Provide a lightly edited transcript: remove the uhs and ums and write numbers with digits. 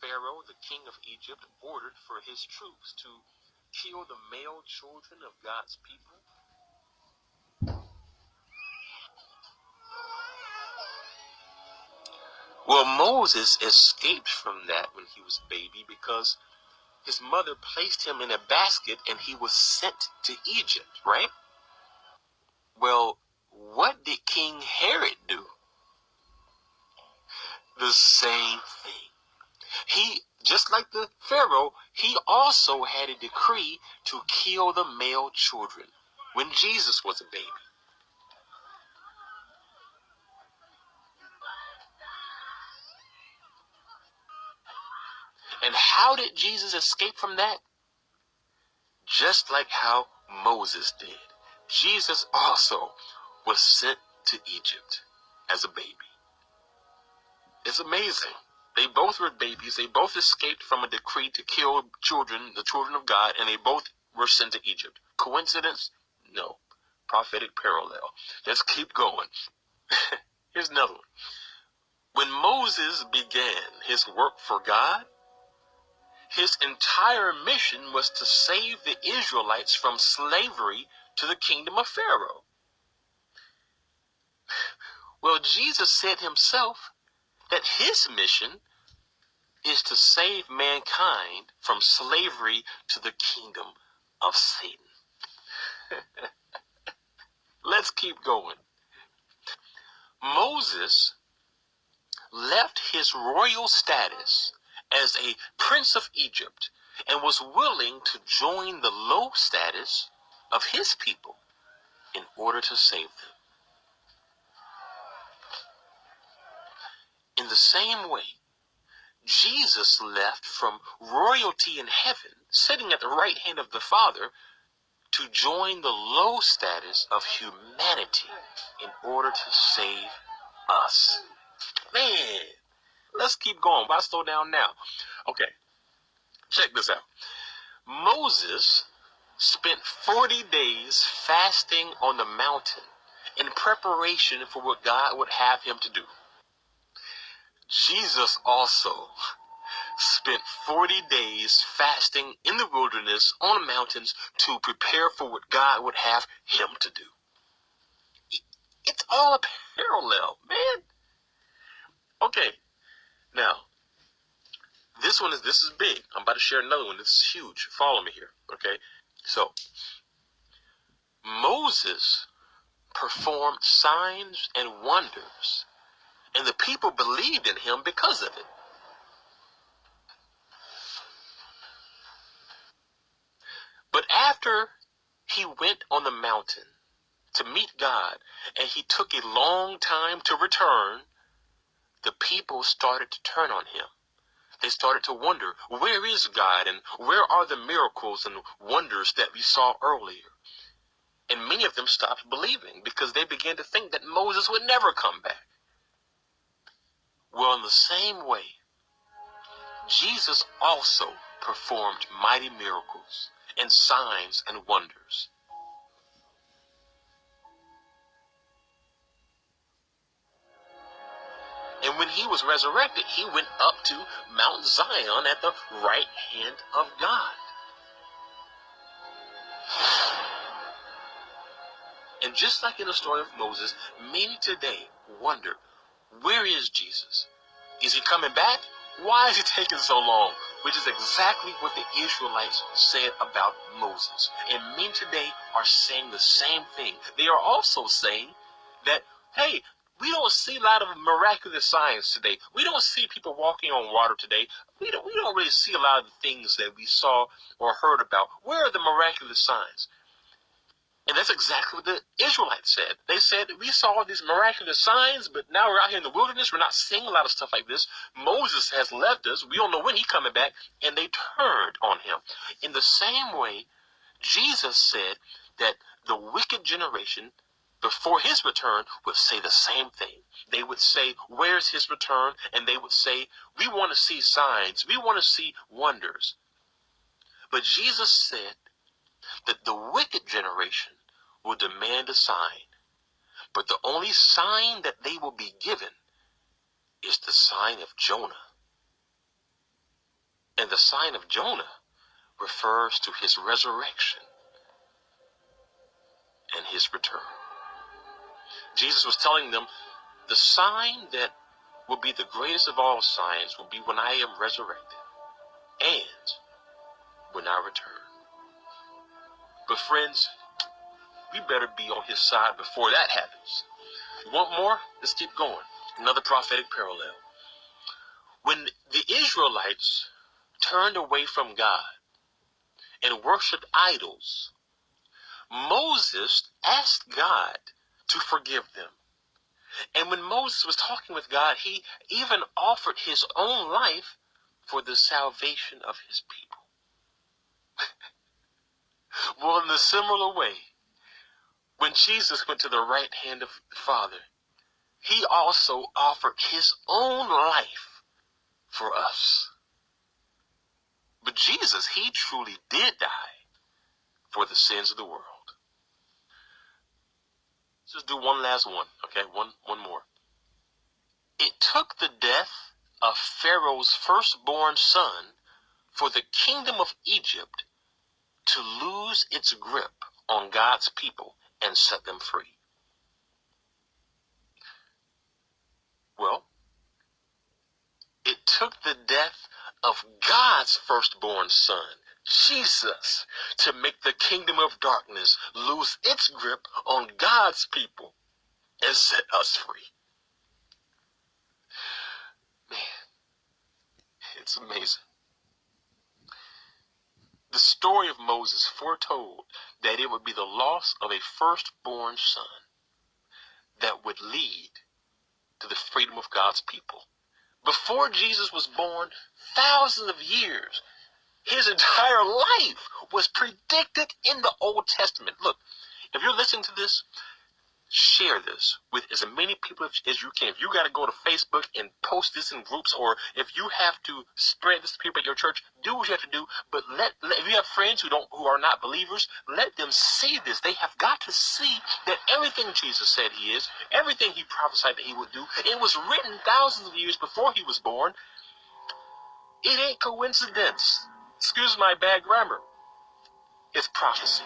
Pharaoh, the king of Egypt, ordered for his troops to kill the male children of God's people? Well, Moses escaped from that when he was a baby because his mother placed him in a basket and he was sent to Egypt, right? Well, what did King Herod do? The same thing. He, just like the Pharaoh, he also had a decree to kill the male children when Jesus was a baby. And how did Jesus escape from that? Just like how Moses did. Jesus also was sent to Egypt as a baby. It's amazing. They both were babies. They both escaped from a decree to kill children, the children of God, and they both were sent to Egypt. Coincidence? No. Prophetic parallel. Let's keep going. Here's another one. When Moses began his work for God, his entire mission was to save the Israelites from slavery to the kingdom of Pharaoh. Well, Jesus said himself that his mission is to save mankind from slavery to the kingdom of Satan. Let's keep going. Moses left his royal status as a prince of Egypt and was willing to join the low status of his people in order to save them. In the same way, Jesus left from royalty in heaven, sitting at the right hand of the Father, to join the low status of humanity in order to save us. Man, let's keep going. Why slow down now? Okay, check this out. Moses spent 40 days fasting on the mountain in preparation for what God would have him to do. Jesus also spent 40 days fasting in the wilderness on the mountains to prepare for what God would have him to do. It's all a parallel, man. Okay, now, this is big. I'm about to share another one. This is huge. Follow me here, okay? So, Moses performed signs and wonders, and the people believed in him because of it. But after he went on the mountain to meet God, and he took a long time to return, the people started to turn on him. They started to wonder, where is God, and where are the miracles and wonders that we saw earlier? And many of them stopped believing because they began to think that Moses would never come back. Well, in the same way, Jesus also performed mighty miracles and signs and wonders. And when he was resurrected, he went up to Mount Zion at the right hand of God. And just like in the story of Moses, many today wonder, where is Jesus? Is he coming back? Why is he taking so long? Which is exactly what the Israelites said about Moses. And men today are saying the same thing. They are also saying that, hey, we don't see a lot of miraculous signs today. We don't see people walking on water today. We don't really see a lot of the things that we saw or heard about. Where are the miraculous signs? And that's exactly what the Israelites said. They said, we saw these miraculous signs, but now we're out here in the wilderness. We're not seeing a lot of stuff like this. Moses has left us. We don't know when he's coming back. And they turned on him. In the same way, Jesus said that the wicked generation before his return would say the same thing. They would say, where's his return? And they would say, we want to see signs. We want to see wonders. But Jesus said that the wicked generation will demand a sign. But the only sign that they will be given is the sign of Jonah. And the sign of Jonah refers to his resurrection and his return. Jesus was telling them the sign that will be the greatest of all signs will be when I am resurrected and when I return. But friends, we better be on his side before that happens. You want more? Let's keep going. Another prophetic parallel. When the Israelites turned away from God and worshiped idols, Moses asked God to forgive them. And when Moses was talking with God, he even offered his own life for the salvation of his people. Well, in a similar way, when Jesus went to the right hand of the Father, he also offered his own life for us. But Jesus, he truly did die for the sins of the world. Let's just do one last one, okay? One more. It took the death of Pharaoh's firstborn son for the kingdom of Egypt to lose its grip on God's people and set them free. Well, it took the death of God's firstborn son, Jesus, to make the kingdom of darkness lose its grip on God's people and set us free. Man, it's amazing. The story of Moses foretold that it would be the loss of a firstborn son that would lead to the freedom of God's people. Before Jesus was born, thousands of years, his entire life was predicted in the Old Testament. Look, if you're listening to this, share this with as many people as you can. If you got to go to Facebook and post this in groups, or if you have to spread this to people at your church, do what you have to do. But if you have friends who are not believers, let them see this. They have got to see that everything Jesus said he is, everything he prophesied that he would do, it was written thousands of years before he was born. It ain't coincidence. Excuse my bad grammar. It's prophecy.